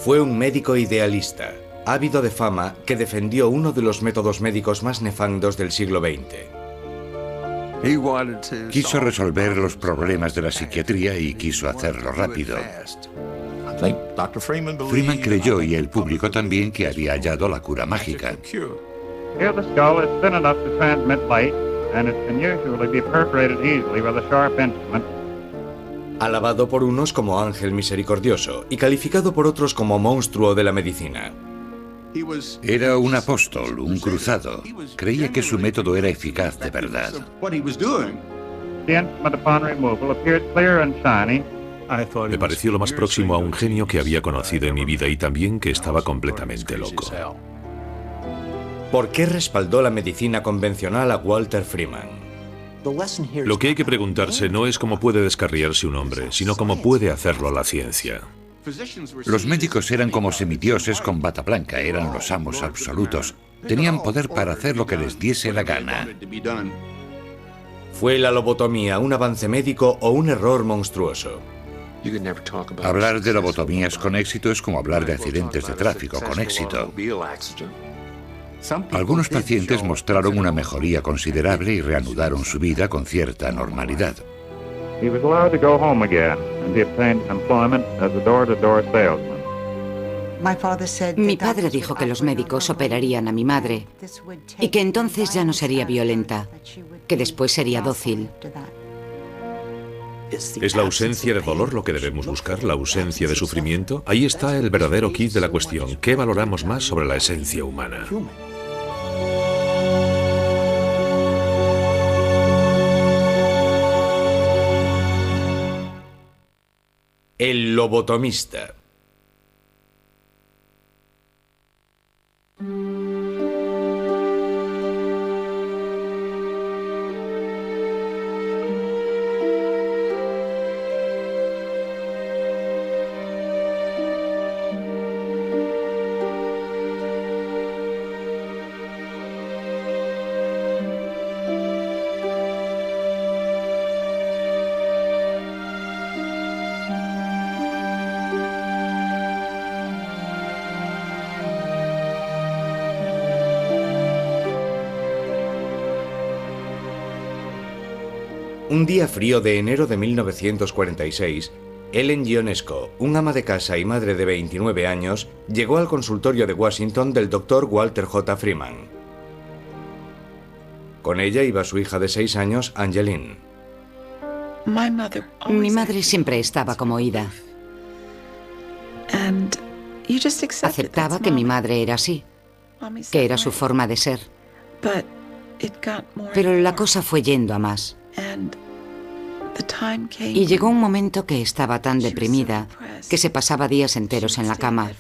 Fue un médico idealista, ávido de fama, que defendió uno de los métodos médicos más nefandos del siglo XX. Quiso resolver los problemas de la psiquiatría y quiso hacerlo rápido. Freeman creyó, y el público también, que había hallado la cura mágica. Here the skull is thin enough to transmit light, and it can usually be perforated easily with a sharp instrument. Alabado por unos como ángel misericordioso y calificado por otros como monstruo de la medicina. Era un apóstol, un cruzado. Creía que su método era eficaz de verdad. The instrument upon removal appeared clear and shiny. Me pareció lo más próximo a un genio que había conocido en mi vida y también que estaba completamente loco. ¿Por qué respaldó la medicina convencional a Walter Freeman? Lo que hay que preguntarse no es cómo puede descarriarse un hombre, sino cómo puede hacerlo la ciencia. Los médicos eran como semidioses con bata blanca, eran los amos absolutos. Tenían poder para hacer lo que les diese la gana. ¿Fue la lobotomía un avance médico o un error monstruoso? Hablar de lobotomías con éxito es como hablar de accidentes de tráfico con éxito. Algunos pacientes mostraron una mejoría considerable y reanudaron su vida con cierta normalidad. He was allowed to go home again, and he obtained employment as a door-to-door salesman. Mi padre dijo que los médicos operarían a mi madre y que entonces ya no sería violenta, que después sería dócil. ¿Es la ausencia de dolor lo que debemos buscar? ¿La ausencia de sufrimiento? Ahí está el verdadero quid de la cuestión. ¿Qué valoramos más sobre la esencia humana? El lobotomista. Un día frío de enero de 1946, Ellen Ionesco, un ama de casa y madre de 29 años, llegó al consultorio de Washington del Dr. Walter J. Freeman. Con ella iba su hija de 6 años, Angeline. Mi madre siempre estaba como oída. Aceptaba que mi madre era así, que era su forma de ser. Pero la cosa fue yendo a más. Y llegó un momento que estaba tan deprimida que se pasaba días enteros en la cama.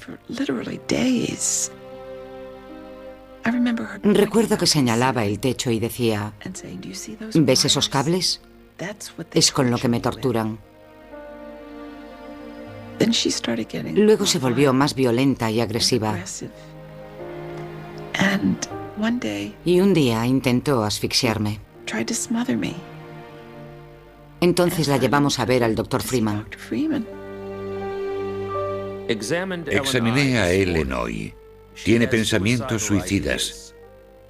Recuerdo que señalaba el techo y decía: ¿ves esos cables? Es con lo que me torturan. Luego se volvió más violenta y agresiva. Y un día intentó asfixiarme. Entonces la llevamos a ver al Dr. Freeman. Examiné a Ellen hoy. Tiene pensamientos suicidas.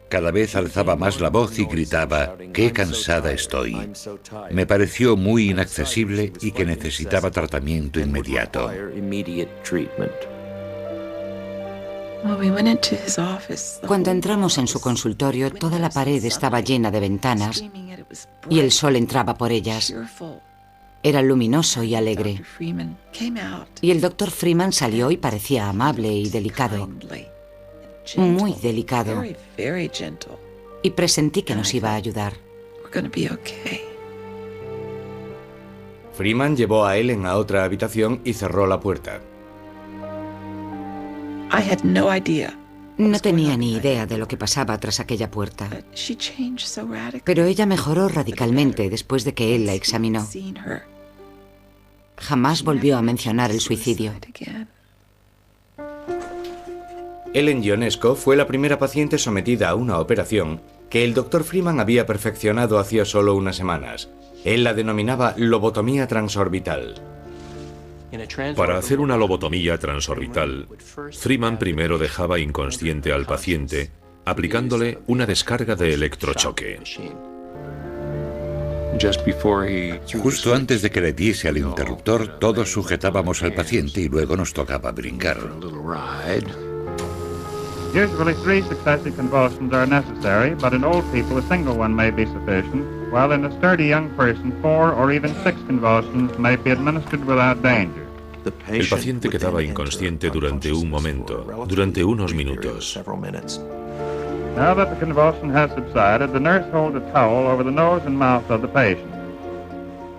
Cada vez alzaba más la voz y gritaba: ¡qué cansada estoy! Me pareció muy inaccesible y que necesitaba tratamiento inmediato. Cuando entramos en su consultorio, toda la pared estaba llena de ventanas y el sol entraba por ellas. Era luminoso y alegre. Y el Dr. Freeman salió y parecía amable y delicado. Muy delicado. Y presentí que nos iba a ayudar. Freeman llevó a Ellen a otra habitación y cerró la puerta. No tenía ni idea de lo que pasaba tras aquella puerta. Pero ella mejoró radicalmente después de que él la examinó. Jamás volvió a mencionar el suicidio. Ellen Ionesco fue la primera paciente sometida a una operación que el Dr. Freeman había perfeccionado hacía solo unas semanas. Él la denominaba lobotomía transorbital. Para hacer una lobotomía transorbital, Freeman primero dejaba inconsciente al paciente, aplicándole una descarga de electrochoque. Justo antes de que le diese al interruptor, todos sujetábamos al paciente y luego nos tocaba brincar. Usually 3 successive convulsions are necessary, but in old people a single one may be sufficient, while in a sturdy young person 4 or even 6 convulsions may be administered without danger. El paciente quedaba inconsciente durante un momento, durante unos minutos. Now that the convulsion has subsided, the nurse holds a towel over the nose and mouth of the patient.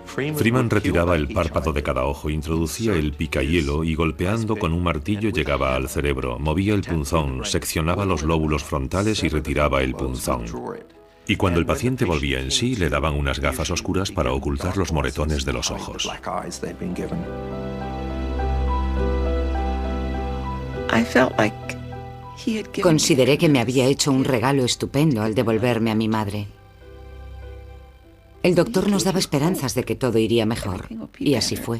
Freeman retiraba el párpado de cada ojo, introducía el picahielo y golpeando con un martillo llegaba al cerebro, movía el punzón, seccionaba los lóbulos frontales y retiraba el punzón. Y cuando el paciente volvía en sí, le daban unas gafas oscuras para ocultar los moretones de los ojos. Consideré que me había hecho un regalo estupendo al devolverme a mi madre. El doctor nos daba esperanzas de que todo iría mejor, y así fue.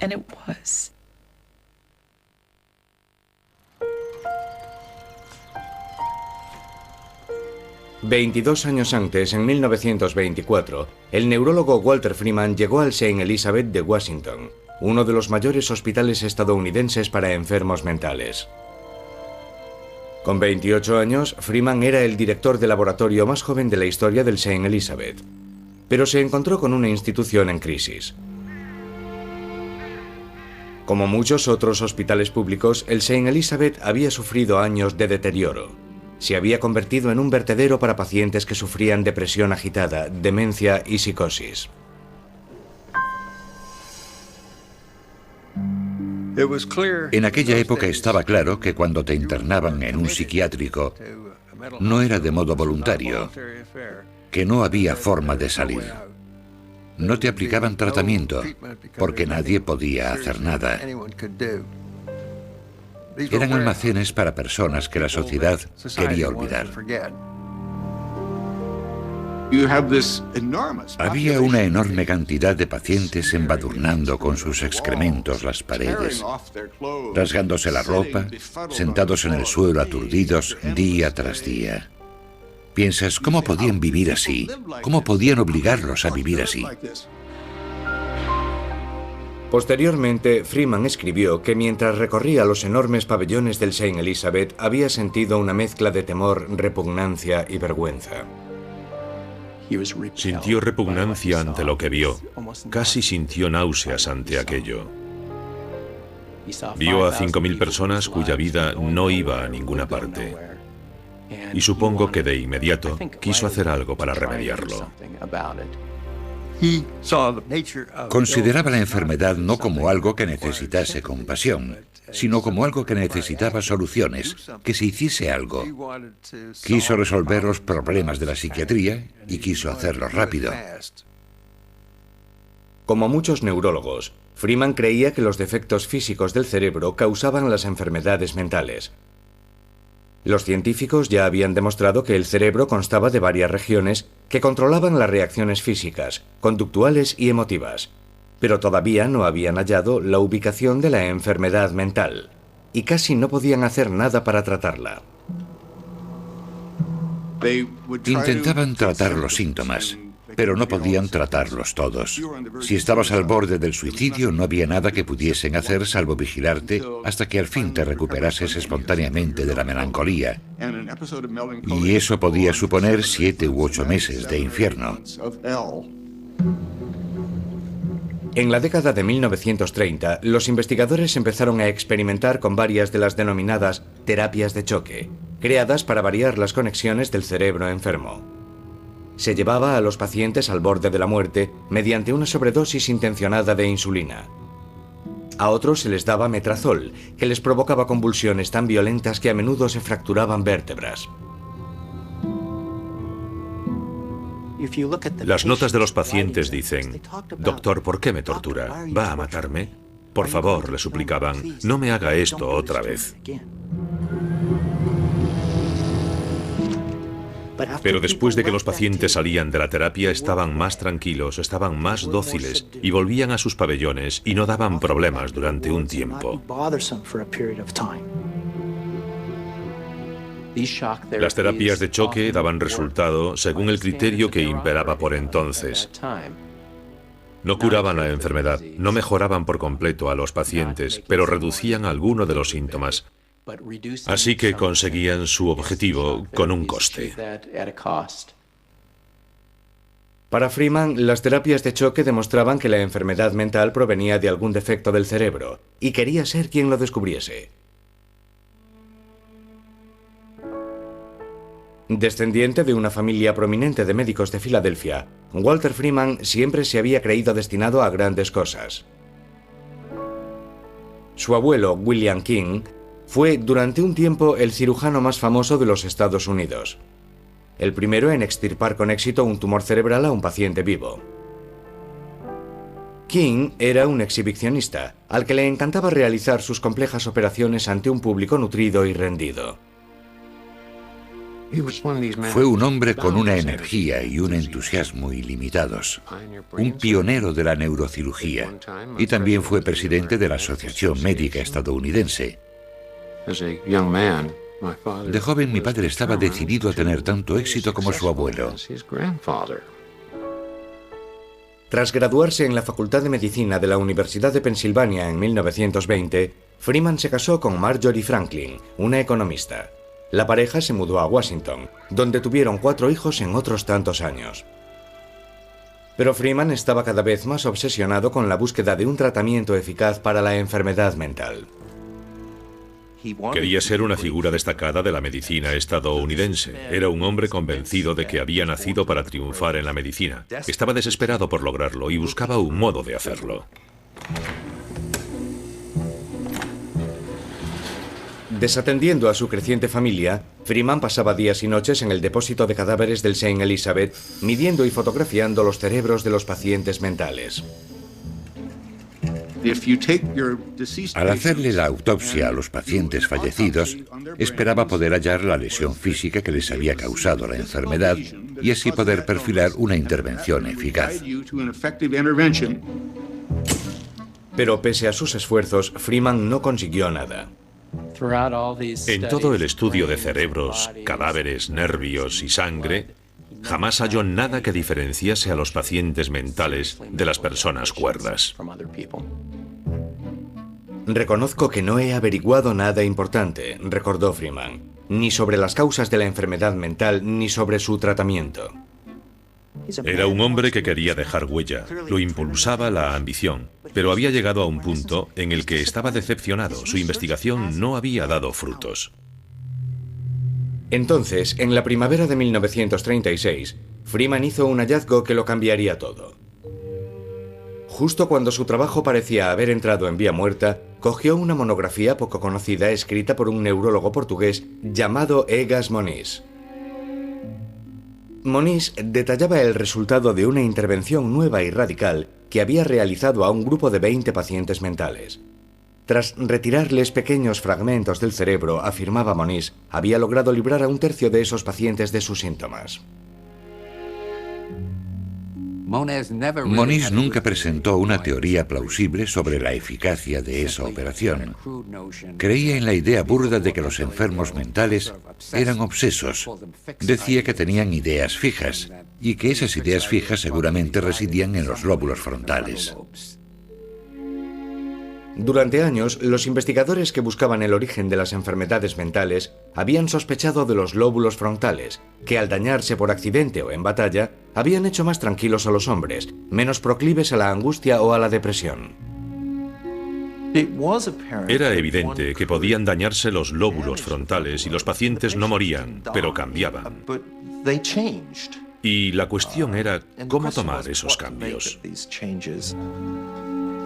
22 años antes, en 1924, el neurólogo Walter Freeman llegó al St. Elizabeth de Washington, uno de los mayores hospitales estadounidenses para enfermos mentales. Con 28 años, Freeman era el director de laboratorio más joven de la historia del St. Elizabeth, pero se encontró con una institución en crisis. Como muchos otros hospitales públicos, el St. Elizabeth había sufrido años de deterioro. Se había convertido en un vertedero para pacientes que sufrían depresión agitada, demencia y psicosis. En aquella época estaba claro que cuando te internaban en un psiquiátrico, no era de modo voluntario, que no había forma de salir. No te aplicaban tratamiento, porque nadie podía hacer nada. Eran almacenes para personas que la sociedad quería olvidar. Había una enorme cantidad de pacientes embadurnando con sus excrementos las paredes, rasgándose la ropa, sentados en el suelo aturdidos día tras día. Piensas, ¿cómo podían vivir así? ¿Cómo podían obligarlos a vivir así? Posteriormente, Freeman escribió que mientras recorría los enormes pabellones del St. Elizabeth había sentido una mezcla de temor, repugnancia y vergüenza. Sintió repugnancia ante lo que vio, casi sintió náuseas ante aquello. Vio a 5.000 personas cuya vida no iba a ninguna parte. Y supongo que de inmediato quiso hacer algo para remediarlo. Consideraba la enfermedad no como algo que necesitase compasión, sino como algo que necesitaba soluciones, que se hiciese algo. Quiso resolver los problemas de la psiquiatría y quiso hacerlo rápido. Como muchos neurólogos, Freeman creía que los defectos físicos del cerebro causaban las enfermedades mentales. Los científicos ya habían demostrado que el cerebro constaba de varias regiones que controlaban las reacciones físicas, conductuales y emotivas, pero todavía no habían hallado la ubicación de la enfermedad mental, y casi no podían hacer nada para tratarla. Intentaban tratar los síntomas, pero no podían tratarlos todos. Si estabas al borde del suicidio, no había nada que pudiesen hacer salvo vigilarte hasta que al fin te recuperases espontáneamente de la melancolía. Y eso podía suponer 7 u 8 meses de infierno. En la década de 1930, los investigadores empezaron a experimentar con varias de las denominadas terapias de choque, creadas para variar las conexiones del cerebro enfermo. Se llevaba a los pacientes al borde de la muerte mediante una sobredosis intencionada de insulina. A otros se les daba metrazol, que les provocaba convulsiones tan violentas que a menudo se fracturaban vértebras. Las notas de los pacientes dicen: «Doctor, ¿por qué me tortura? ¿Va a matarme? Por favor», le suplicaban, «no me haga esto otra vez». Pero después de que los pacientes salían de la terapia, estaban más tranquilos, estaban más dóciles y volvían a sus pabellones y no daban problemas durante un tiempo. Las terapias de choque daban resultado según el criterio que imperaba por entonces. No curaban la enfermedad, no mejoraban por completo a los pacientes, pero reducían alguno de los síntomas. Así que conseguían su objetivo con un coste. Para Freeman, las terapias de choque demostraban que la enfermedad mental provenía de algún defecto del cerebro, y quería ser quien lo descubriese. Descendiente de una familia prominente de médicos de Filadelfia, Walter Freeman siempre se había creído destinado a grandes cosas. Su abuelo, William King, fue durante un tiempo el cirujano más famoso de los Estados Unidos. El primero en extirpar con éxito un tumor cerebral a un paciente vivo. King era un exhibicionista, al que le encantaba realizar sus complejas operaciones ante un público nutrido y rendido. Fue un hombre con una energía y un entusiasmo ilimitados, un pionero de la neurocirugía, y también fue presidente de la Asociación Médica Estadounidense. De joven, mi padre estaba decidido a tener tanto éxito como su abuelo. Tras graduarse en la Facultad de Medicina de la Universidad de Pensilvania en 1920, Freeman se casó con Marjorie Franklin, una economista. La pareja se mudó a Washington, donde tuvieron 4 hijos en otros tantos años. Pero Freeman estaba cada vez más obsesionado con la búsqueda de un tratamiento eficaz para la enfermedad mental. Quería ser una figura destacada de la medicina estadounidense. Era un hombre convencido de que había nacido para triunfar en la medicina. Estaba desesperado por lograrlo y buscaba un modo de hacerlo. Desatendiendo a su creciente familia, Freeman pasaba días y noches en el depósito de cadáveres del St. Elizabeth, midiendo y fotografiando los cerebros de los pacientes mentales. Al hacerle la autopsia a los pacientes fallecidos, esperaba poder hallar la lesión física que les había causado la enfermedad y así poder perfilar una intervención eficaz. Pero pese a sus esfuerzos, Freeman no consiguió nada. En todo el estudio de cerebros, cadáveres, nervios y sangre, jamás halló nada que diferenciase a los pacientes mentales de las personas cuerdas. Reconozco que no he averiguado nada importante, recordó Freeman, ni sobre las causas de la enfermedad mental ni sobre su tratamiento. Era un hombre que quería dejar huella, lo impulsaba la ambición, pero había llegado a un punto en el que estaba decepcionado, su investigación no había dado frutos. Entonces, en la primavera de 1936, Freeman hizo un hallazgo que lo cambiaría todo. Justo cuando su trabajo parecía haber entrado en vía muerta, cogió una monografía poco conocida escrita por un neurólogo portugués llamado Egas Moniz. Moniz detallaba el resultado de una intervención nueva y radical que había realizado a un grupo de 20 pacientes mentales. Tras retirarles pequeños fragmentos del cerebro, afirmaba Moniz, había logrado librar a 1/3 de esos pacientes de sus síntomas. Moniz nunca presentó una teoría plausible sobre la eficacia de esa operación. Creía en la idea burda de que los enfermos mentales eran obsesos. Decía que tenían ideas fijas y que esas ideas fijas seguramente residían en los lóbulos frontales. Durante años, los investigadores que buscaban el origen de las enfermedades mentales habían sospechado de los lóbulos frontales, que al dañarse por accidente o en batalla, habían hecho más tranquilos a los hombres, menos proclives a la angustia o a la depresión. Era evidente que podían dañarse los lóbulos frontales y los pacientes no morían, pero cambiaban. Y la cuestión era cómo tomar esos cambios.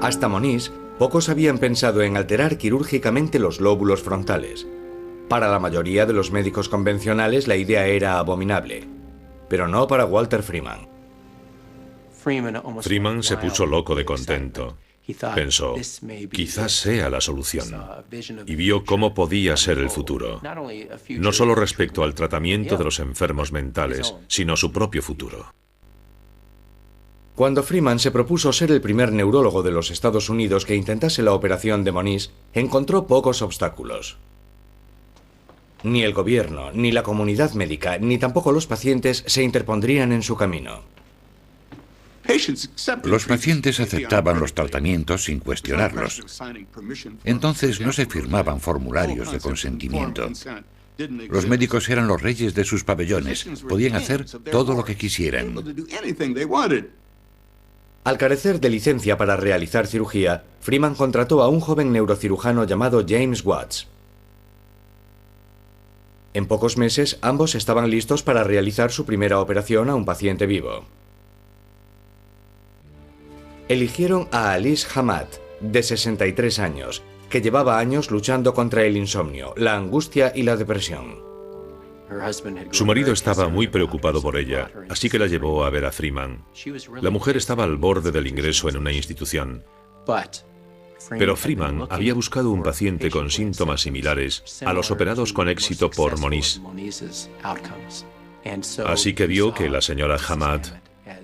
Hasta Moniz, pocos habían pensado en alterar quirúrgicamente los lóbulos frontales. Para la mayoría de los médicos convencionales la idea era abominable, pero no para Walter Freeman. Freeman se puso loco de contento. Pensó, quizás sea la solución, y vio cómo podía ser el futuro, no solo respecto al tratamiento de los enfermos mentales, sino su propio futuro. Cuando Freeman se propuso ser el primer neurólogo de los Estados Unidos que intentase la operación de Moniz, encontró pocos obstáculos. Ni el gobierno, ni la comunidad médica, ni tampoco los pacientes se interpondrían en su camino. Los pacientes aceptaban los tratamientos sin cuestionarlos. Entonces no se firmaban formularios de consentimiento. Los médicos eran los reyes de sus pabellones. Podían hacer todo lo que quisieran. Al carecer de licencia para realizar cirugía, Freeman contrató a un joven neurocirujano llamado James Watts. En pocos meses, ambos estaban listos para realizar su primera operación a un paciente vivo. Eligieron a Alice Hamad, de 63 años, que llevaba años luchando contra el insomnio, la angustia y la depresión. Su marido estaba muy preocupado por ella, así que la llevó a ver a Freeman. La mujer estaba al borde del ingreso en una institución. Pero Freeman había buscado un paciente con síntomas similares a los operados con éxito por Moniz. Así que vio que la señora Hamad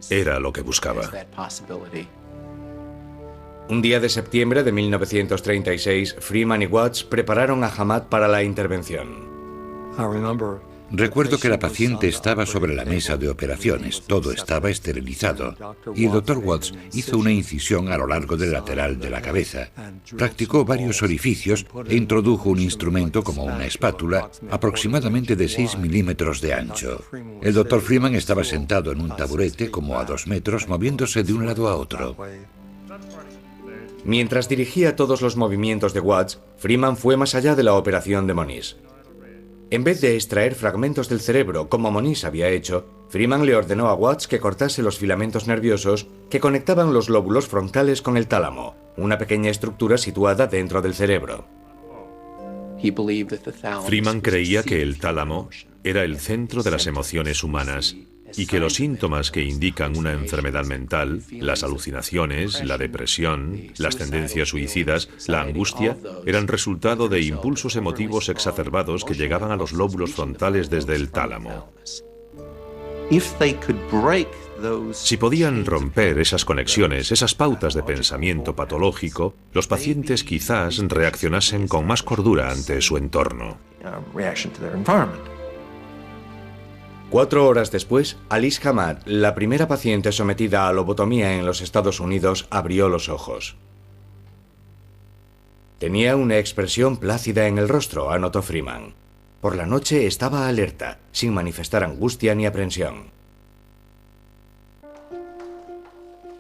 era lo que buscaba. Un día de septiembre de 1936, Freeman y Watts prepararon a Hamad para la intervención. Recuerdo que la paciente estaba sobre la mesa de operaciones, todo estaba esterilizado, y el Dr. Watts hizo una incisión a lo largo del lateral de la cabeza. Practicó varios orificios e introdujo un instrumento como una espátula, aproximadamente de 6 milímetros de ancho. El Dr. Freeman estaba sentado en un taburete como a 2 metros, moviéndose de un lado a otro. Mientras dirigía todos los movimientos de Watts, Freeman fue más allá de la operación de Moniz. En vez de extraer fragmentos del cerebro, como Moniz había hecho, Freeman le ordenó a Watts que cortase los filamentos nerviosos que conectaban los lóbulos frontales con el tálamo, una pequeña estructura situada dentro del cerebro. Freeman creía que el tálamo era el centro de las emociones humanas y que los síntomas que indican una enfermedad mental, las alucinaciones, la depresión, las tendencias suicidas, la angustia, eran resultado de impulsos emotivos exacerbados que llegaban a los lóbulos frontales desde el tálamo. Si podían romper esas conexiones, esas pautas de pensamiento patológico, los pacientes quizás reaccionasen con más cordura ante su entorno. 4 horas después, Alice Hamad, la primera paciente sometida a lobotomía en los Estados Unidos, abrió los ojos. Tenía una expresión plácida en el rostro, anotó Freeman. Por la noche estaba alerta, sin manifestar angustia ni aprensión.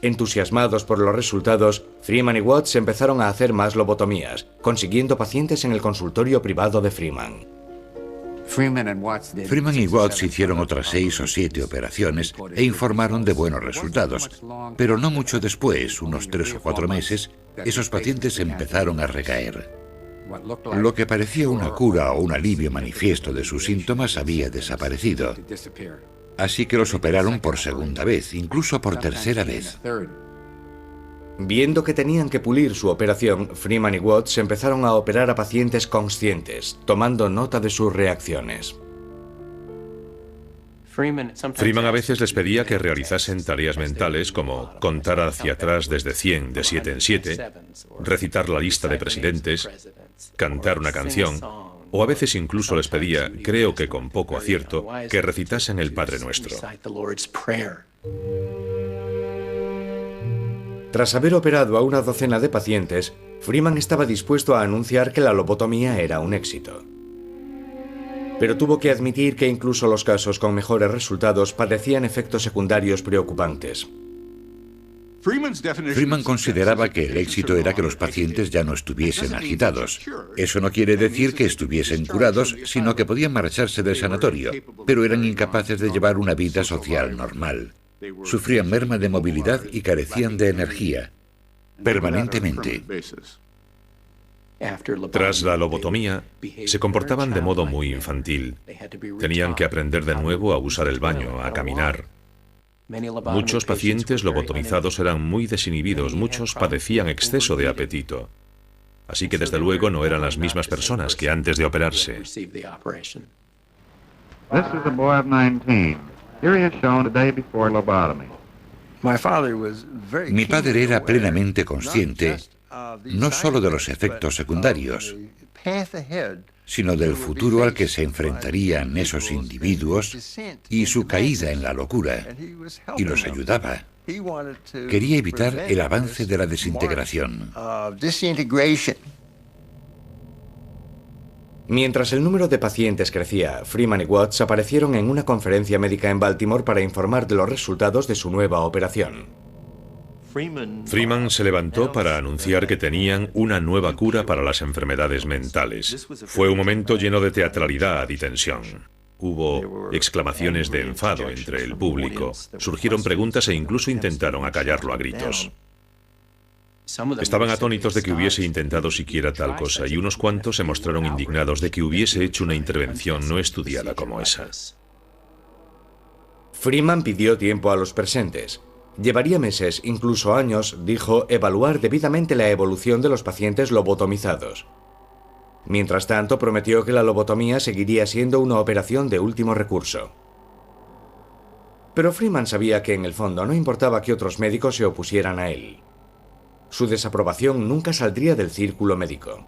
Entusiasmados por los resultados, Freeman y Watts empezaron a hacer más lobotomías, consiguiendo pacientes en el consultorio privado de Freeman. Freeman y Watts hicieron otras 6 o 7 operaciones e informaron de buenos resultados, pero no mucho después, unos 3 o 4 meses, esos pacientes empezaron a recaer. Lo que parecía una cura o un alivio manifiesto de sus síntomas había desaparecido. Así que los operaron por segunda vez, incluso por tercera vez. Viendo que tenían que pulir su operación, Freeman y Watts empezaron a operar a pacientes conscientes, tomando nota de sus reacciones. Freeman a veces les pedía que realizasen tareas mentales como contar hacia atrás desde 100 de 7 en 7, recitar la lista de presidentes, cantar una canción, o a veces incluso les pedía, creo que con poco acierto, que recitasen el Padre Nuestro. Tras haber operado a una docena de pacientes, Freeman estaba dispuesto a anunciar que la lobotomía era un éxito. Pero tuvo que admitir que incluso los casos con mejores resultados padecían efectos secundarios preocupantes. Freeman consideraba que el éxito era que los pacientes ya no estuviesen agitados. Eso no quiere decir que estuviesen curados, sino que podían marcharse del sanatorio, pero eran incapaces de llevar una vida social normal. Sufrían merma de movilidad y carecían de energía, permanentemente. Tras la lobotomía, se comportaban de modo muy infantil. Tenían que aprender de nuevo a usar el baño, a caminar. Muchos pacientes lobotomizados eran muy desinhibidos, muchos padecían exceso de apetito. Así que desde luego no eran las mismas personas que antes de operarse. This is a boy of 19. Here he is shown the day before lobotomy. Mi padre era plenamente consciente no solo de los efectos secundarios, sino del futuro al que se enfrentarían esos individuos y su caída en la locura, y los ayudaba. Quería evitar el avance de la desintegración. Mientras el número de pacientes crecía, Freeman y Watts aparecieron en una conferencia médica en Baltimore para informar de los resultados de su nueva operación. Freeman se levantó para anunciar que tenían una nueva cura para las enfermedades mentales. Fue un momento lleno de teatralidad y tensión. Hubo exclamaciones de enfado entre el público, surgieron preguntas e incluso intentaron acallarlo a gritos. Estaban atónitos de que hubiese intentado siquiera tal cosa, y unos cuantos se mostraron indignados de que hubiese hecho una intervención no estudiada como esa. Freeman pidió tiempo a los presentes. Llevaría meses, incluso años, dijo, evaluar debidamente la evolución de los pacientes lobotomizados. Mientras tanto, prometió que la lobotomía seguiría siendo una operación de último recurso. Pero Freeman sabía que en el fondo no importaba que otros médicos se opusieran a él. Su desaprobación nunca saldría del círculo médico.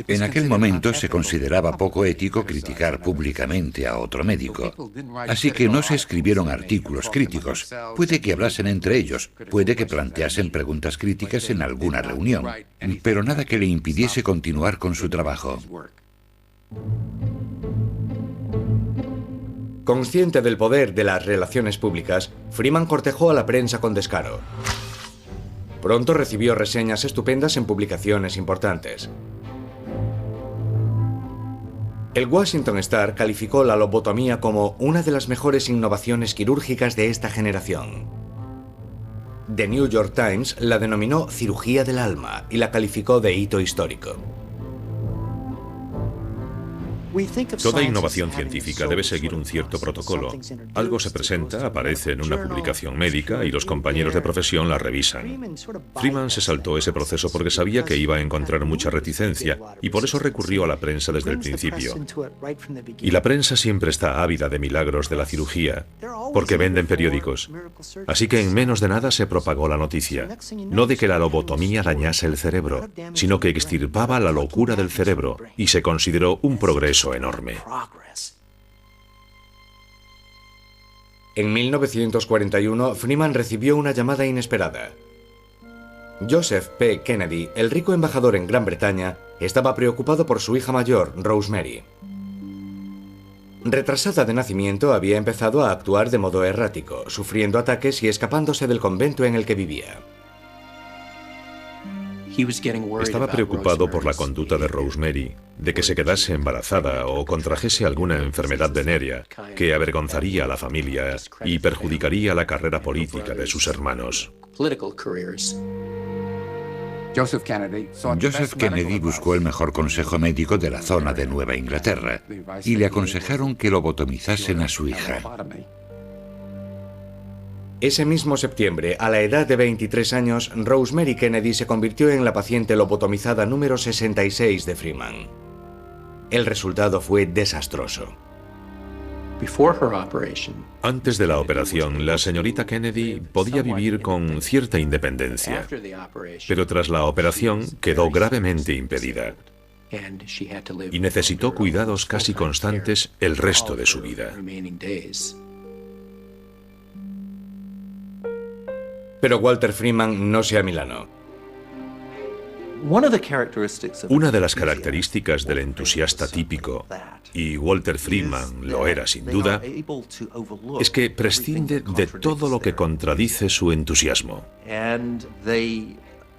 En aquel momento se consideraba poco ético criticar públicamente a otro médico. Así que no se escribieron artículos críticos. Puede que hablasen entre ellos, puede que planteasen preguntas críticas en alguna reunión, pero nada que le impidiese continuar con su trabajo. Consciente del poder de las relaciones públicas, Freeman cortejó a la prensa con descaro. Pronto recibió reseñas estupendas en publicaciones importantes. El Washington Star calificó la lobotomía como una de las mejores innovaciones quirúrgicas de esta generación. The New York Times la denominó cirugía del alma y la calificó de hito histórico. Toda innovación científica debe seguir un cierto protocolo. Algo se presenta, aparece en una publicación médica y los compañeros de profesión la revisan. Freeman se saltó ese proceso porque sabía que iba a encontrar mucha reticencia y por eso recurrió a la prensa desde el principio. Y la prensa siempre está ávida de milagros de la cirugía, porque venden periódicos. Así que en menos de nada se propagó la noticia, no de que la lobotomía dañase el cerebro, sino que extirpaba la locura del cerebro y se consideró un progreso enorme. En 1941, Freeman recibió una llamada inesperada. Joseph P. Kennedy, el rico embajador en Gran Bretaña, estaba preocupado por su hija mayor, Rosemary. Retrasada de nacimiento, había empezado a actuar de modo errático, sufriendo ataques y escapándose del convento en el que vivía. Estaba preocupado por la conducta de Rosemary, de que se quedase embarazada o contrajese alguna enfermedad venérea que avergonzaría a la familia y perjudicaría la carrera política de sus hermanos. Joseph Kennedy buscó el mejor consejo médico de la zona de Nueva Inglaterra y le aconsejaron que lobotomizasen a su hija. Ese mismo septiembre, a la edad de 23 años, Rosemary Kennedy se convirtió en la paciente lobotomizada número 66 de Freeman. El resultado fue desastroso. Antes de la operación, la señorita Kennedy podía vivir con cierta independencia, pero tras la operación quedó gravemente impedida y necesitó cuidados casi constantes el resto de su vida. Pero Walter Freeman no se amilanó. Una de las características del entusiasta típico, y Walter Freeman lo era sin duda, es que prescinde de todo lo que contradice su entusiasmo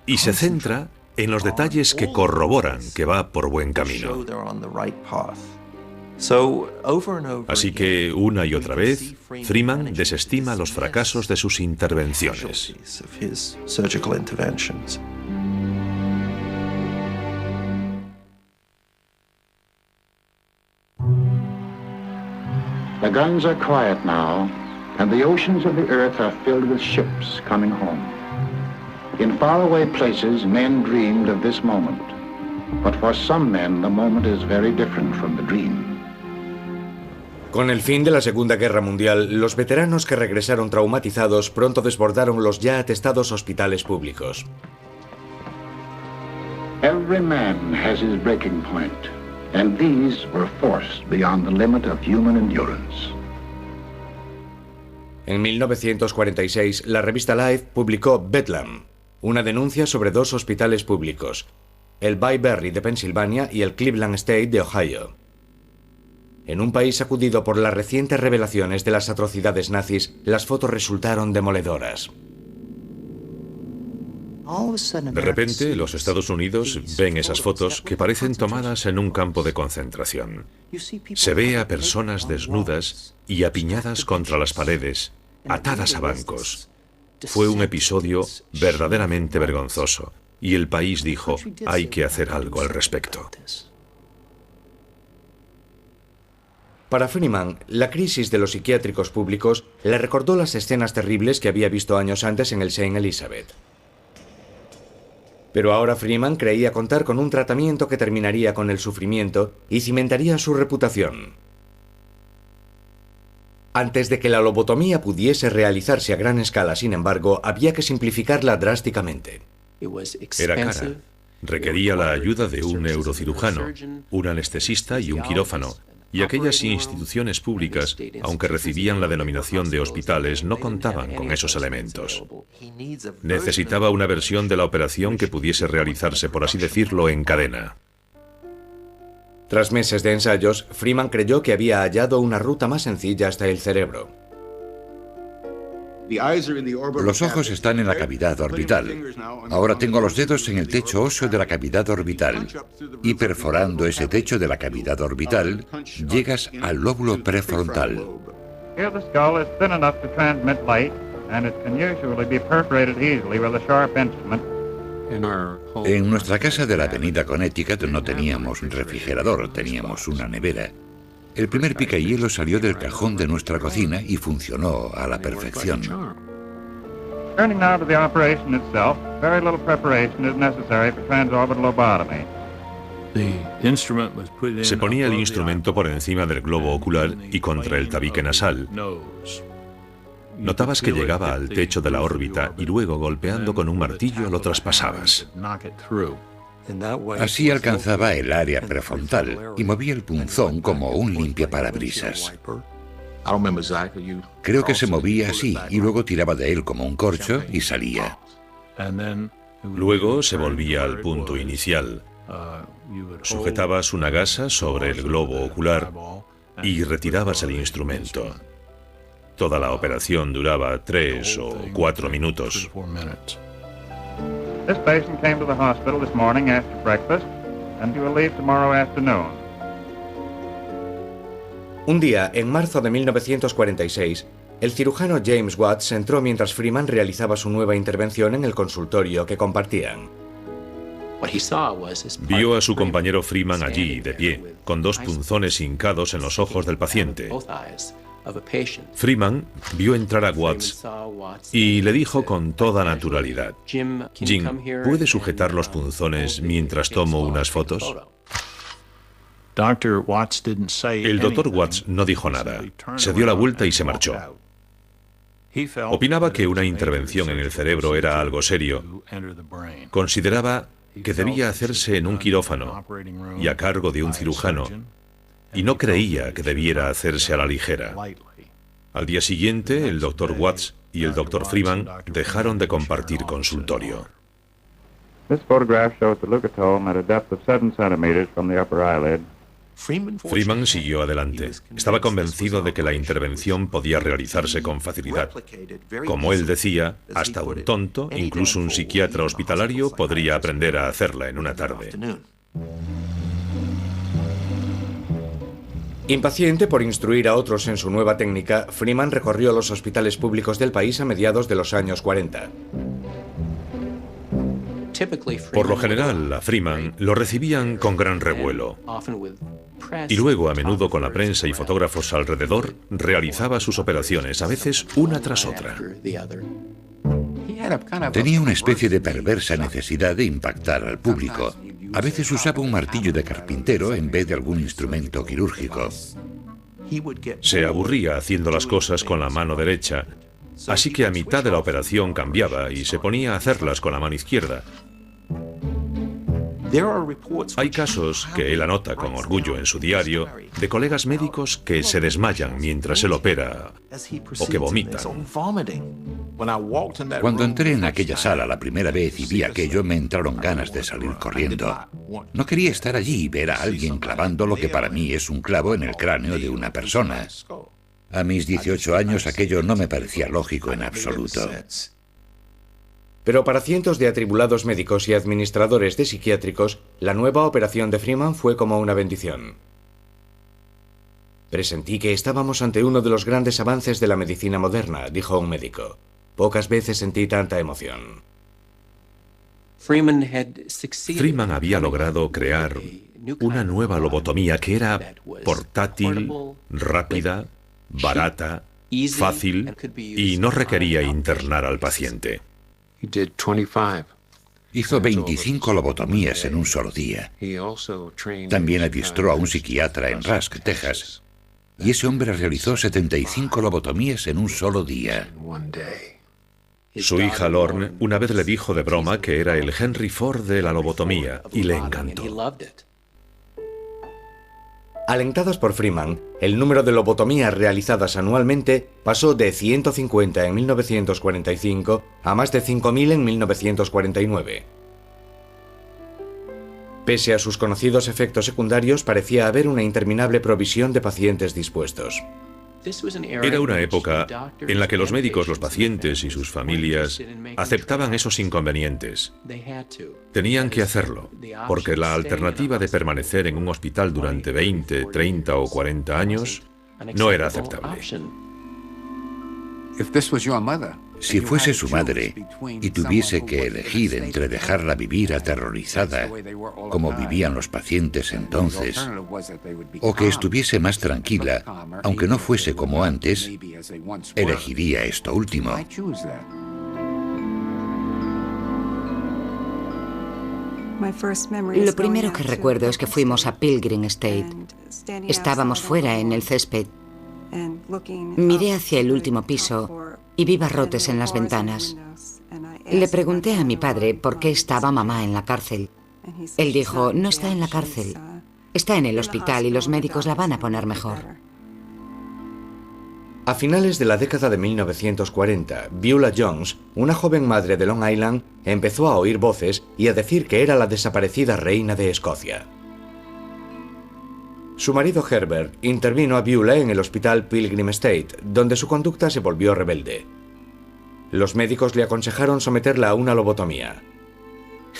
y se centra en los detalles que corroboran que va por buen camino. Así que, una y otra vez, Freeman desestima los fracasos de sus intervenciones. The guns are quiet now, and the oceans of the earth are filled with ships coming home. In faraway places, men dreamed of this moment. But for some men, the moment is very different from the dream. Con el fin de la Segunda Guerra Mundial, los veteranos que regresaron traumatizados pronto desbordaron los ya atestados hospitales públicos. Every man has his breaking point, and these were forced beyond the limit of human endurance. En 1946, la revista Life publicó Bedlam, una denuncia sobre dos hospitales públicos, el Bayberry de Pensilvania y el Cleveland State de Ohio. En un país sacudido por las recientes revelaciones de las atrocidades nazis, las fotos resultaron demoledoras. De repente, los Estados Unidos ven esas fotos que parecen tomadas en un campo de concentración. Se ve a personas desnudas y apiñadas contra las paredes, atadas a bancos. Fue un episodio verdaderamente vergonzoso, y el país dijo, hay que hacer algo al respecto. Para Freeman, la crisis de los psiquiátricos públicos le recordó las escenas terribles que había visto años antes en el St. Elizabeth. Pero ahora Freeman creía contar con un tratamiento que terminaría con el sufrimiento y cimentaría su reputación. Antes de que la lobotomía pudiese realizarse a gran escala, sin embargo, había que simplificarla drásticamente. Era cara. Requería la ayuda de un neurocirujano, un anestesista y un quirófano. Y aquellas instituciones públicas, aunque recibían la denominación de hospitales, no contaban con esos elementos. Necesitaba una versión de la operación que pudiese realizarse, por así decirlo, en cadena. Tras meses de ensayos, Freeman creyó que había hallado una ruta más sencilla hasta el cerebro. Los ojos están en la cavidad orbital. Ahora tengo los dedos en el techo óseo de la cavidad orbital. Y perforando ese techo de la cavidad orbital, llegas al lóbulo prefrontal. Here the skull is thin enough to transmit light, and it can usually be perforated easily with a sharp instrument. En nuestra casa de la avenida Connecticut no teníamos refrigerador, teníamos una nevera. El primer picahielo salió del cajón de nuestra cocina y funcionó a la perfección. Turning now to the operation itself, very little preparation is necessary for transorbital lobotomy. Se ponía el instrumento por encima del globo ocular y contra el tabique nasal. Notabas que llegaba al techo de la órbita y luego, golpeando con un martillo, lo traspasabas. Así alcanzaba el área prefrontal y movía el punzón como un limpiaparabrisas. Creo que se movía así y luego tiraba de él como un corcho y salía. Luego se volvía al punto inicial. Sujetabas una gasa sobre el globo ocular y retirabas el instrumento. Toda la operación duraba 3 o 4 minutos. This patient came to the hospital this morning after breakfast, and he will leave tomorrow afternoon. Un día, en marzo de 1946, el cirujano James Watts entró mientras Freeman realizaba su nueva intervención en el consultorio que compartían. Vio a su compañero Freeman allí, de pie, con dos punzones hincados en los ojos del paciente. Freeman vio entrar a Watts y le dijo con toda naturalidad: Jim, ¿puede sujetar los punzones mientras tomo unas fotos? El doctor Watts no dijo nada. Se dio la vuelta y se marchó. Opinaba que una intervención en el cerebro era algo serio. Consideraba que debía hacerse en un quirófano y a cargo de un cirujano, y no creía que debiera hacerse a la ligera. Al día siguiente, el doctor Watts y el doctor Freeman dejaron de compartir consultorio. This photograph shows the leucotome at a depth of 7 centimeters from the upper eyelid. Freeman siguió adelante. Estaba convencido de que la intervención podía realizarse con facilidad. Como él decía, hasta un tonto, incluso un psiquiatra hospitalario, podría aprender a hacerla en una tarde. Impaciente por instruir a otros en su nueva técnica, Freeman recorrió los hospitales públicos del país a mediados de los años 40. Por lo general, a Freeman lo recibían con gran revuelo. Y luego, a menudo con la prensa y fotógrafos alrededor, realizaba sus operaciones, a veces una tras otra. Tenía una especie de perversa necesidad de impactar al público. A veces usaba un martillo de carpintero en vez de algún instrumento quirúrgico. Se aburría haciendo las cosas con la mano derecha, así que a mitad de la operación cambiaba y se ponía a hacerlas con la mano izquierda. Hay casos, que él anota con orgullo en su diario, de colegas médicos que se desmayan mientras él opera o que vomitan. Cuando entré en aquella sala la primera vez y vi aquello, me entraron ganas de salir corriendo. No quería estar allí y ver a alguien clavando lo que para mí es un clavo en el cráneo de una persona. A mis 18 años aquello no me parecía lógico en absoluto. Pero para cientos de atribulados médicos y administradores de psiquiátricos, la nueva operación de Freeman fue como una bendición. Presentí que estábamos ante uno de los grandes avances de la medicina moderna, dijo un médico. Pocas veces sentí tanta emoción. Freeman había logrado crear una nueva lobotomía que era portátil, rápida, barata, fácil y no requería internar al paciente. Hizo 25 lobotomías en un solo día. También adiestró a un psiquiatra en Rusk, Texas. Y ese hombre realizó 75 lobotomías en un solo día. Su hija Lorne una vez le dijo de broma que era el Henry Ford de la lobotomía y le encantó. Alentados por Freeman, el número de lobotomías realizadas anualmente pasó de 150 en 1945 a más de 5.000 en 1949. Pese a sus conocidos efectos secundarios, parecía haber una interminable provisión de pacientes dispuestos. Era una época en la que los médicos, los pacientes y sus familias aceptaban esos inconvenientes. Tenían que hacerlo, porque la alternativa de permanecer en un hospital durante 20, 30 o 40 años no era aceptable. Si fuese su madre y tuviese que elegir entre dejarla vivir aterrorizada, como vivían los pacientes entonces, o que estuviese más tranquila, aunque no fuese como antes, elegiría esto último. Lo primero que recuerdo es que fuimos a Pilgrim State. Estábamos fuera en el césped. Miré hacia el último piso y vi barrotes en las ventanas. Le pregunté a mi padre por qué estaba mamá en la cárcel. Él dijo, no está en la cárcel, está en el hospital y los médicos la van a poner mejor. A finales de la década de 1940, Beulah Jones, una joven madre de Long Island, empezó a oír voces y a decir que era la desaparecida reina de Escocia. Su marido Herbert intervino a Beulah en el hospital Pilgrim State, donde su conducta se volvió rebelde. Los médicos le aconsejaron someterla a una lobotomía.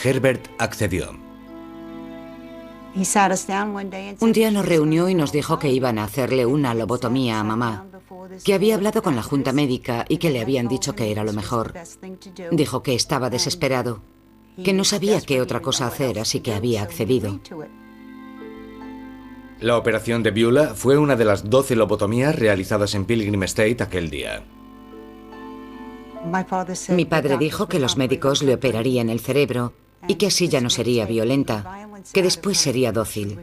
Herbert accedió. Un día nos reunió y nos dijo que iban a hacerle una lobotomía a mamá, que había hablado con la junta médica y que le habían dicho que era lo mejor. Dijo que estaba desesperado, que no sabía qué otra cosa hacer, así que había accedido. La operación de Beulah fue una de las 12 lobotomías realizadas en Pilgrim State aquel día. Mi padre dijo que los médicos le operarían el cerebro y que así ya no sería violenta, que después sería dócil.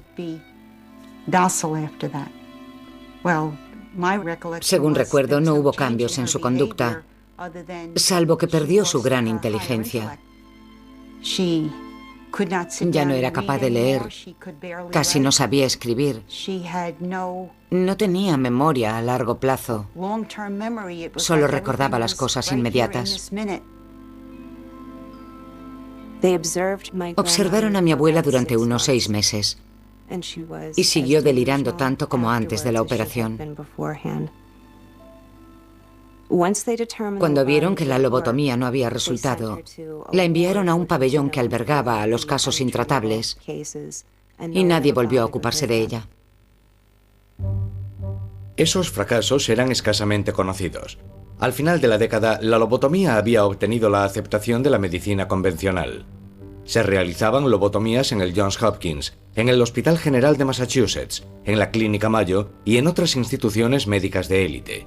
Según recuerdo, no hubo cambios en su conducta, salvo que perdió su gran inteligencia. Ya no era capaz de leer, casi no sabía escribir. No tenía memoria a largo plazo, solo recordaba las cosas inmediatas. Observaron a mi abuela durante unos 6 meses y siguió delirando tanto como antes de la operación. Cuando vieron que la lobotomía no había resultado, la enviaron a un pabellón que albergaba a los casos intratables y nadie volvió a ocuparse de ella. Esos fracasos eran escasamente conocidos. Al final de la década, la lobotomía había obtenido la aceptación de la medicina convencional. Se realizaban lobotomías en el Johns Hopkins, en el Hospital General de Massachusetts, en la Clínica Mayo y en otras instituciones médicas de élite.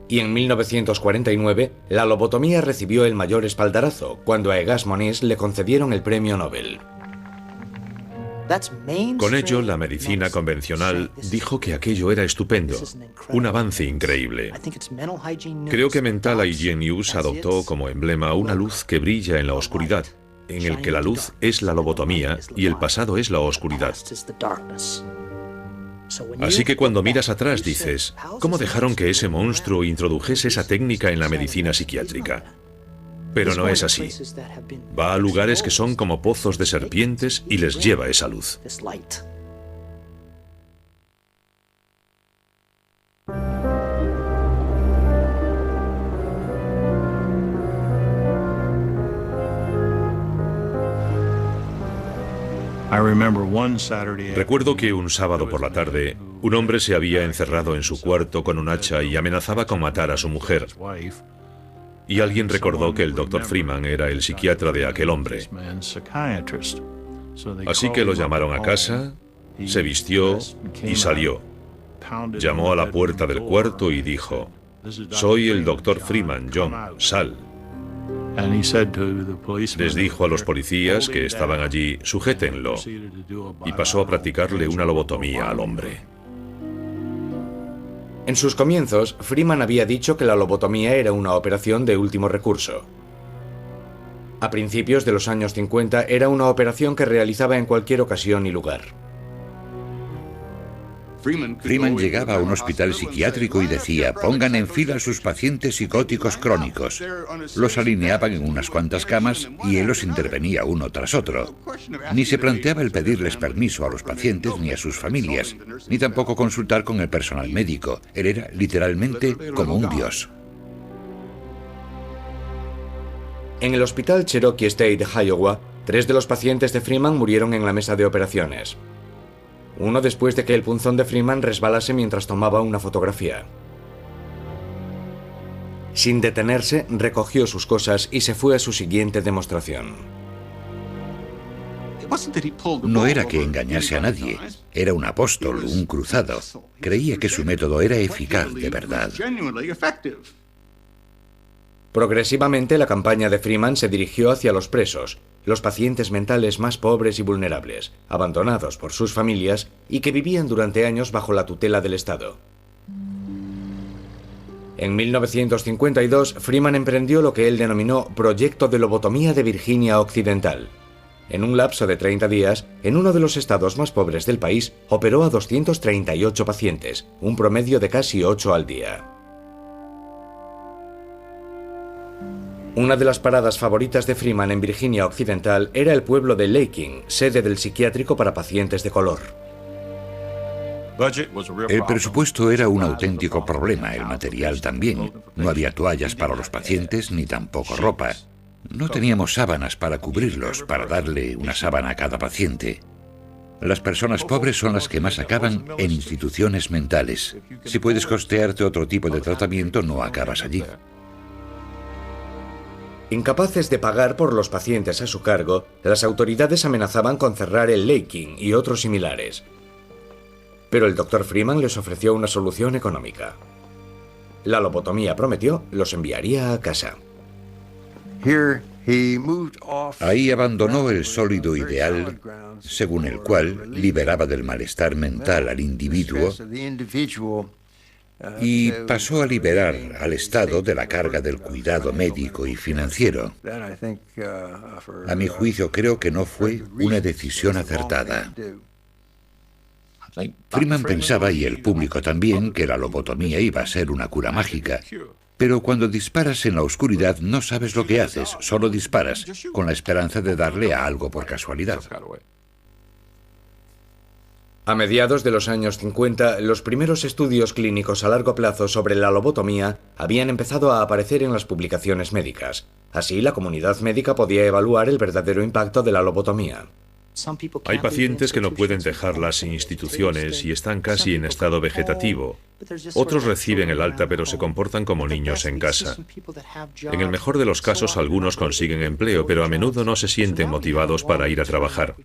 Y en 1949, la lobotomía recibió el mayor espaldarazo, cuando a Egas Moniz le concedieron el premio Nobel. Con ello, la medicina convencional dijo que aquello era estupendo, un avance increíble. Creo que Mental Hygiene News adoptó como emblema una luz que brilla en la oscuridad, en el que la luz es la lobotomía y el pasado es la oscuridad. Así que cuando miras atrás dices, ¿cómo dejaron que ese monstruo introdujese esa técnica en la medicina psiquiátrica? Pero no es así. Va a lugares que son como pozos de serpientes y les lleva esa luz. Recuerdo que un sábado por la tarde, un hombre se había encerrado en su cuarto con un hacha y amenazaba con matar a su mujer. Y alguien recordó que el Dr. Freeman era el psiquiatra de aquel hombre. Así que lo llamaron a casa, se vistió y salió. Llamó a la puerta del cuarto y dijo, «Soy el Dr. Freeman, John, sal». Les dijo a los policías que estaban allí, sujétenlo, y pasó a practicarle una lobotomía al hombre. En sus comienzos, Freeman había dicho que la lobotomía era una operación de último recurso. A principios de los años 50 era una operación que realizaba en cualquier ocasión y lugar. Freeman llegaba a un hospital psiquiátrico y decía, pongan en fila a sus pacientes psicóticos crónicos. Los alineaban en unas cuantas camas y él los intervenía uno tras otro. Ni se planteaba el pedirles permiso a los pacientes ni a sus familias, ni tampoco consultar con el personal médico. Él era literalmente como un dios. En el Hospital Cherokee State de Iowa, 3 de los pacientes de Freeman murieron en la mesa de operaciones. Uno después de que el punzón de Freeman resbalase mientras tomaba una fotografía. Sin detenerse, recogió sus cosas y se fue a su siguiente demostración. No era que engañase a nadie, era un apóstol, un cruzado. Creía que su método era eficaz de verdad. Progresivamente, la campaña de Freeman se dirigió hacia los presos, los pacientes mentales más pobres y vulnerables, abandonados por sus familias y que vivían durante años bajo la tutela del Estado. En 1952, Freeman emprendió lo que él denominó Proyecto de Lobotomía de Virginia Occidental. En un lapso de 30 días, en uno de los estados más pobres del país, operó a 238 pacientes, un promedio de casi 8 al día. Una de las paradas favoritas de Freeman en Virginia Occidental era el pueblo de Laking, sede del psiquiátrico para pacientes de color. El presupuesto era un auténtico problema, el material también. No había toallas para los pacientes ni tampoco ropa. No teníamos sábanas para cubrirlos, para darle una sábana a cada paciente. Las personas pobres son las que más acaban en instituciones mentales. Si puedes costearte otro tipo de tratamiento, no acabas allí. Incapaces de pagar por los pacientes a su cargo, las autoridades amenazaban con cerrar el Laking y otros similares. Pero el Dr. Freeman les ofreció una solución económica. La lobotomía, prometió, los enviaría a casa. Ahí abandonó el sólido ideal, según el cual liberaba del malestar mental al individuo y pasó a liberar al Estado de la carga del cuidado médico y financiero. A mi juicio, creo que no fue una decisión acertada. Freeman pensaba, y el público también, que la lobotomía iba a ser una cura mágica. Pero cuando disparas en la oscuridad no sabes lo que haces, solo disparas, con la esperanza de darle a algo por casualidad. A mediados de los años 50, los primeros estudios clínicos a largo plazo sobre la lobotomía habían empezado a aparecer en las publicaciones médicas. Así, la comunidad médica podía evaluar el verdadero impacto de la lobotomía. Hay pacientes que no pueden dejar las instituciones y están casi en estado vegetativo. Otros reciben el alta pero se comportan como niños en casa. En el mejor de los casos, algunos consiguen empleo, pero a menudo no se sienten motivados para ir a trabajar.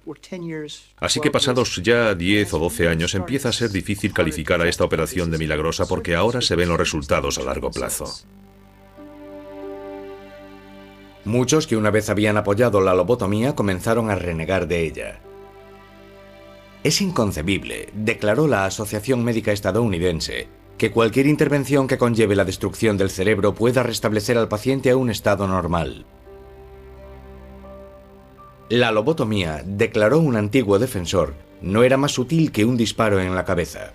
Así que pasados ya 10 o 12 años empieza a ser difícil calificar a esta operación de milagrosa porque ahora se ven los resultados a largo plazo. Muchos que una vez habían apoyado la lobotomía comenzaron a renegar de ella. Es inconcebible, declaró la Asociación Médica Estadounidense, que cualquier intervención que conlleve la destrucción del cerebro pueda restablecer al paciente a un estado normal. La lobotomía, declaró un antiguo defensor, no era más sutil que un disparo en la cabeza.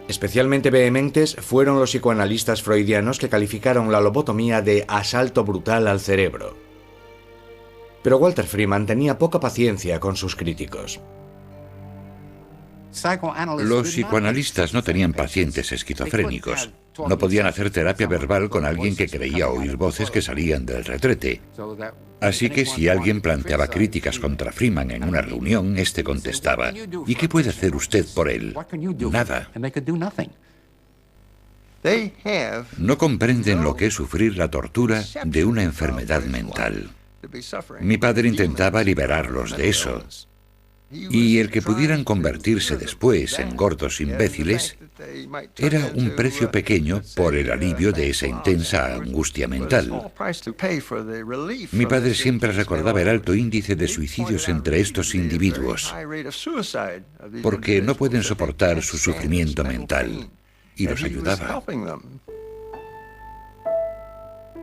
Especialmente vehementes fueron los psicoanalistas freudianos que calificaron la lobotomía de asalto brutal al cerebro. Pero Walter Freeman tenía poca paciencia con sus críticos. Los psicoanalistas no tenían pacientes esquizofrénicos. No podían hacer terapia verbal con alguien que creía oír voces que salían del retrete. Así que si alguien planteaba críticas contra Freeman en una reunión, este contestaba: ¿y qué puede hacer usted por él? Nada. No comprenden lo que es sufrir la tortura de una enfermedad mental. Mi padre intentaba liberarlos de eso. Y el que pudieran convertirse después en gordos imbéciles era un precio pequeño por el alivio de esa intensa angustia mental. Mi padre siempre recordaba el alto índice de suicidios entre estos individuos, porque no pueden soportar su sufrimiento mental, y los ayudaba.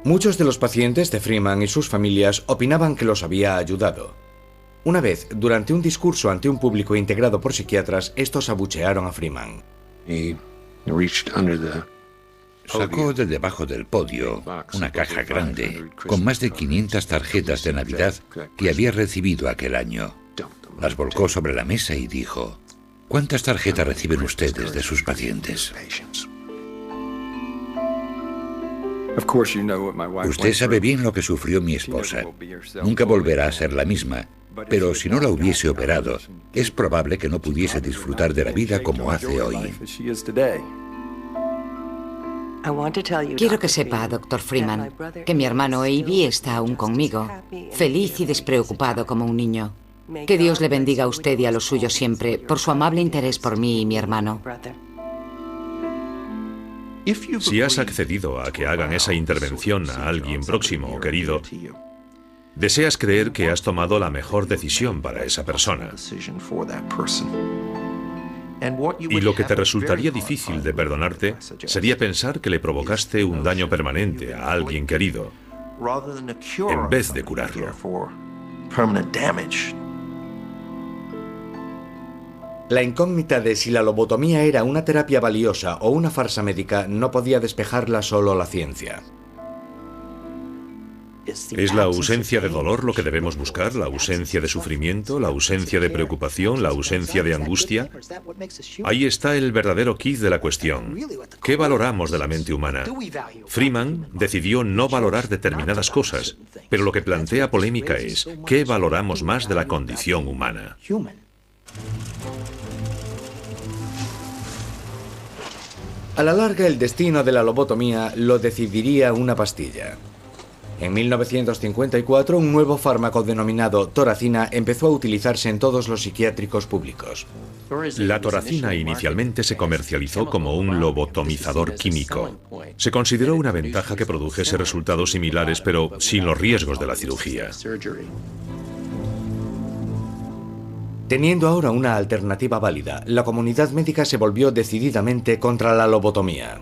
Muchos de los pacientes de Freeman y sus familias opinaban que los había ayudado. Una vez, durante un discurso ante un público integrado por psiquiatras, estos abuchearon a Freeman. Sacó de debajo del podio una caja grande con más de 500 tarjetas de Navidad que había recibido aquel año. Las volcó sobre la mesa y dijo: ¿cuántas tarjetas reciben ustedes de sus pacientes? Usted sabe bien lo que sufrió mi esposa. Nunca volverá a ser la misma. Pero si no la hubiese operado, es probable que no pudiese disfrutar de la vida como hace hoy. Quiero que sepa, Dr. Freeman, que mi hermano Avi está aún conmigo, feliz y despreocupado como un niño. Que Dios le bendiga a usted y a los suyos siempre por su amable interés por mí y mi hermano. Si has accedido a que hagan esa intervención a alguien próximo o querido, deseas creer que has tomado la mejor decisión para esa persona. Y lo que te resultaría difícil de perdonarte sería pensar que le provocaste un daño permanente a alguien querido, en vez de curarlo. La incógnita de si la lobotomía era una terapia valiosa o una farsa médica no podía despejarla solo la ciencia. ¿Es la ausencia de dolor lo que debemos buscar? ¿La ausencia de sufrimiento? ¿La ausencia de preocupación? ¿La ausencia de angustia? Ahí está el verdadero quid de la cuestión. ¿Qué valoramos de la mente humana? Freeman decidió no valorar determinadas cosas, pero lo que plantea polémica es: ¿qué valoramos más de la condición humana? A la larga, el destino de la lobotomía lo decidiría una pastilla. En 1954, un nuevo fármaco denominado toracina empezó a utilizarse en todos los psiquiátricos públicos. La toracina inicialmente se comercializó como un lobotomizador químico. Se consideró una ventaja que produjese resultados similares, pero sin los riesgos de la cirugía. Teniendo ahora una alternativa válida, la comunidad médica se volvió decididamente contra la lobotomía.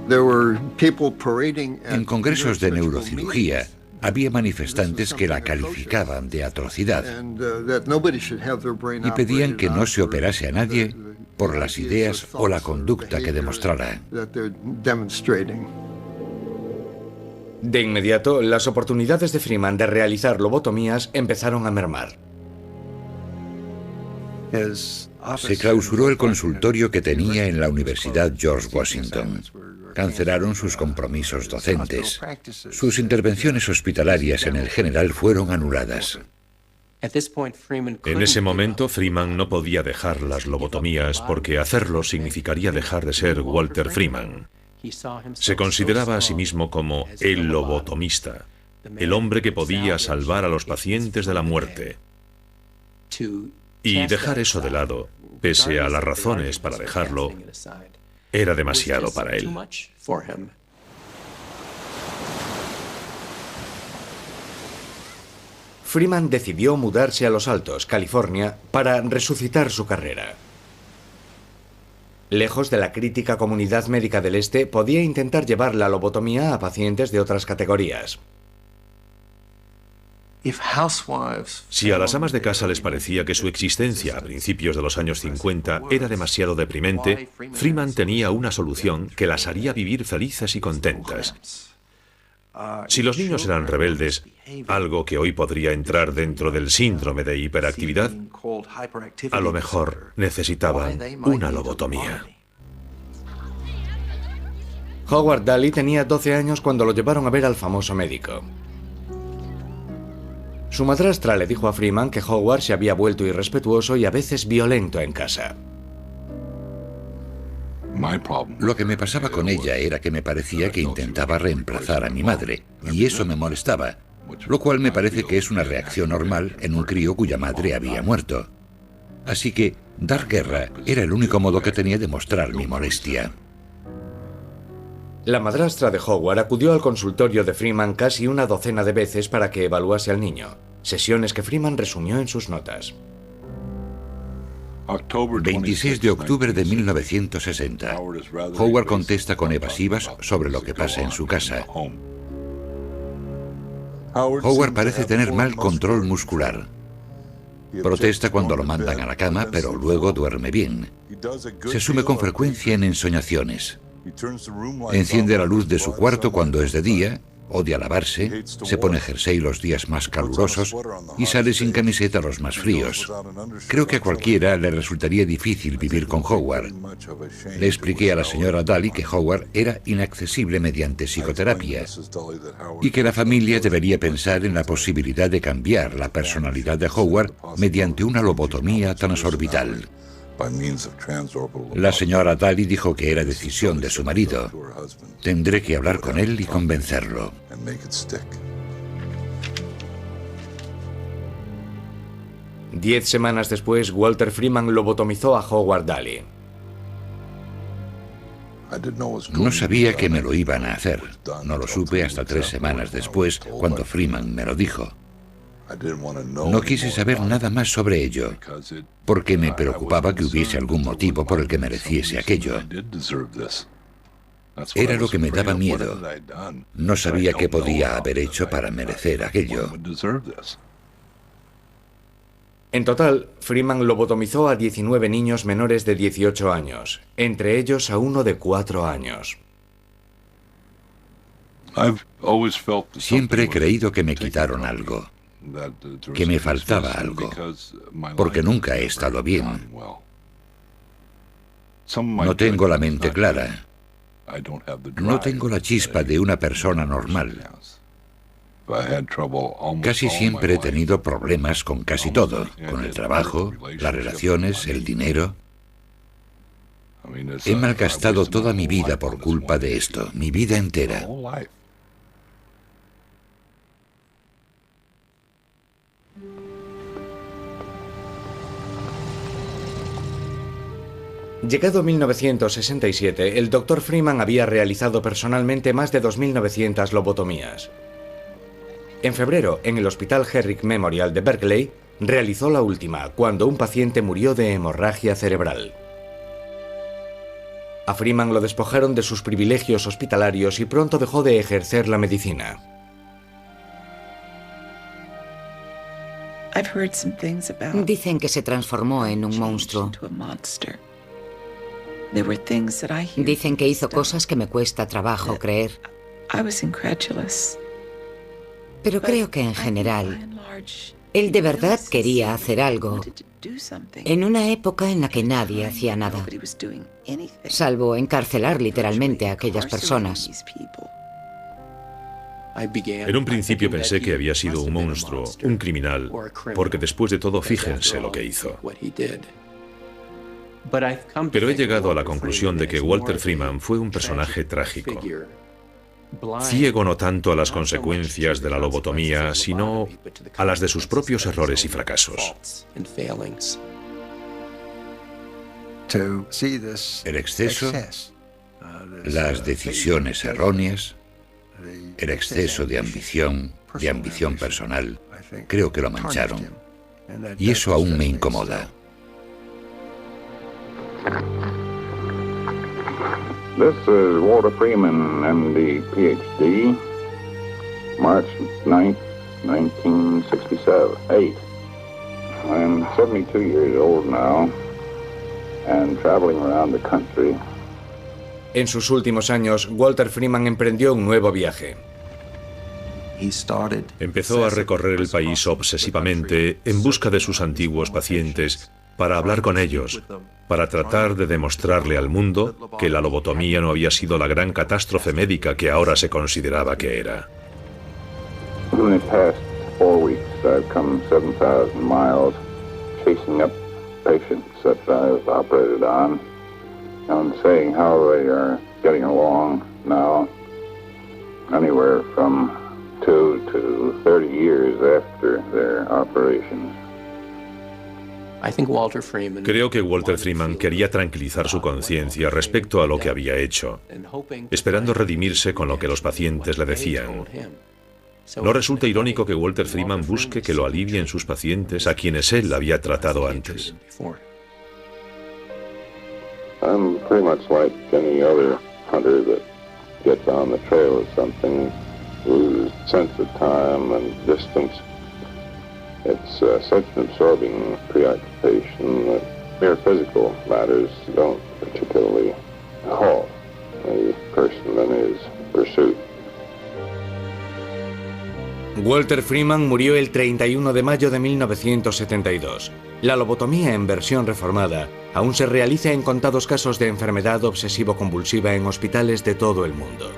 En congresos de neurocirugía había manifestantes que la calificaban de atrocidad y pedían que no se operase a nadie por las ideas o la conducta que demostrara. De inmediato, las oportunidades de Freeman de realizar lobotomías empezaron a mermar. Se clausuró el consultorio que tenía en la Universidad George Washington. Cancelaron sus compromisos docentes. Sus intervenciones hospitalarias en el general fueron anuladas. En ese momento, Freeman no podía dejar las lobotomías porque hacerlo significaría dejar de ser Walter Freeman. Se consideraba a sí mismo como el lobotomista, el hombre que podía salvar a los pacientes de la muerte. Y dejar eso de lado, pese a las razones para dejarlo, era demasiado para él. Freeman decidió mudarse a Los Altos, California, para resucitar su carrera. Lejos de la crítica comunidad médica del Este, podía intentar llevar la lobotomía a pacientes de otras categorías. Si a las amas de casa les parecía que su existencia a principios de los años 50 era demasiado deprimente, Freeman tenía una solución que las haría vivir felices y contentas. Si los niños eran rebeldes, algo que hoy podría entrar dentro del síndrome de hiperactividad, a lo mejor necesitaban una lobotomía. Howard Daly tenía 12 años cuando lo llevaron a ver al famoso médico. Su madrastra le dijo a Freeman que Howard se había vuelto irrespetuoso y a veces violento en casa. Lo que me pasaba con ella era que me parecía que intentaba reemplazar a mi madre, y eso me molestaba, lo cual me parece que es una reacción normal en un crío cuya madre había muerto. Así que dar guerra era el único modo que tenía de mostrar mi molestia. La madrastra de Howard acudió al consultorio de Freeman casi una docena de veces para que evaluase al niño, sesiones que Freeman resumió en sus notas. 26 de octubre de 1960. Howard contesta con evasivas sobre lo que pasa en su casa. Howard parece tener mal control muscular. Protesta cuando lo mandan a la cama, pero luego duerme bien. Se sume con frecuencia en ensoñaciones. Enciende la luz de su cuarto cuando es de día, odia lavarse, se pone jersey los días más calurosos y sale sin camiseta los más fríos. Creo que a cualquiera le resultaría difícil vivir con Howard. Le expliqué a la señora Daly que Howard era inaccesible mediante psicoterapia y que la familia debería pensar en la posibilidad de cambiar la personalidad de Howard mediante una lobotomía transorbital. La señora Daly dijo que era decisión de su marido. Tendré que hablar con él y convencerlo. 10 semanas después, Walter Freeman lobotomizó a Howard Daly. No sabía que me lo iban a hacer. No lo supe hasta 3 semanas después, cuando Freeman me lo dijo. No quise saber nada más sobre ello, porque me preocupaba que hubiese algún motivo por el que mereciese aquello. Era lo que me daba miedo. No sabía qué podía haber hecho para merecer aquello. En total, Freeman lobotomizó a 19 niños menores de 18 años, entre ellos a uno de 4 años. Siempre he creído que me quitaron algo, que me faltaba algo, porque nunca he estado bien. No tengo la mente clara. No tengo la chispa de una persona normal. Casi siempre he tenido problemas con casi todo, con el trabajo, las relaciones, el dinero. He malgastado toda mi vida por culpa de esto, mi vida entera. Llegado 1967, el Dr. Freeman había realizado personalmente más de 2.900 lobotomías. En febrero, en el Hospital Herrick Memorial de Berkeley, realizó la última, cuando un paciente murió de hemorragia cerebral. A Freeman lo despojaron de sus privilegios hospitalarios y pronto dejó de ejercer la medicina. Dicen que se transformó en un monstruo. Dicen que hizo cosas que me cuesta trabajo creer. Pero creo que en general, él de verdad quería hacer algo En una época en la que nadie hacía nada, salvo encarcelar literalmente a aquellas personas. En un principio pensé que había sido un monstruo, un criminal, porque después de todo, fíjense lo que hizo. Pero he llegado a la conclusión de que Walter Freeman fue un personaje trágico. Ciego no tanto a las consecuencias de la lobotomía, sino a las de sus propios errores y fracasos. El exceso, las decisiones erróneas, el exceso de ambición personal, creo que lo mancharon. Y eso aún me incomoda. This is Walter Freeman, MD, PhD, March 9th, 1967. I'm 72 years old now and traveling around the country. En sus últimos años, Walter Freeman emprendió un nuevo viaje. Empezó a recorrer el país obsesivamente en busca de sus antiguos pacientes para hablar con ellos, para tratar de demostrarle al mundo que la lobotomía no había sido la gran catástrofe médica que ahora se consideraba que era. In the past 4 weeks, I've come 7,000 miles chasing up patients that I've operated on and saying how they are getting along now, anywhere from 2 to 30 years after their operations. Creo que Walter Freeman quería tranquilizar su conciencia respecto a lo que había hecho, esperando redimirse con lo que los pacientes le decían. ¿No resulta irónico que Walter Freeman busque que lo alivien sus pacientes a quienes él había tratado antes? I'm pretty much like any other hunter that gets on the trail of something, loses sense of time and distance. It's such an absorbing preoccupation that mere physical matters don't particularly halt a person in his pursuit. Walter Freeman murió el 31 de mayo de 1972. La lobotomía en versión reformada aún se realiza en contados casos de enfermedad obsesivo-convulsiva en hospitales de todo el mundo.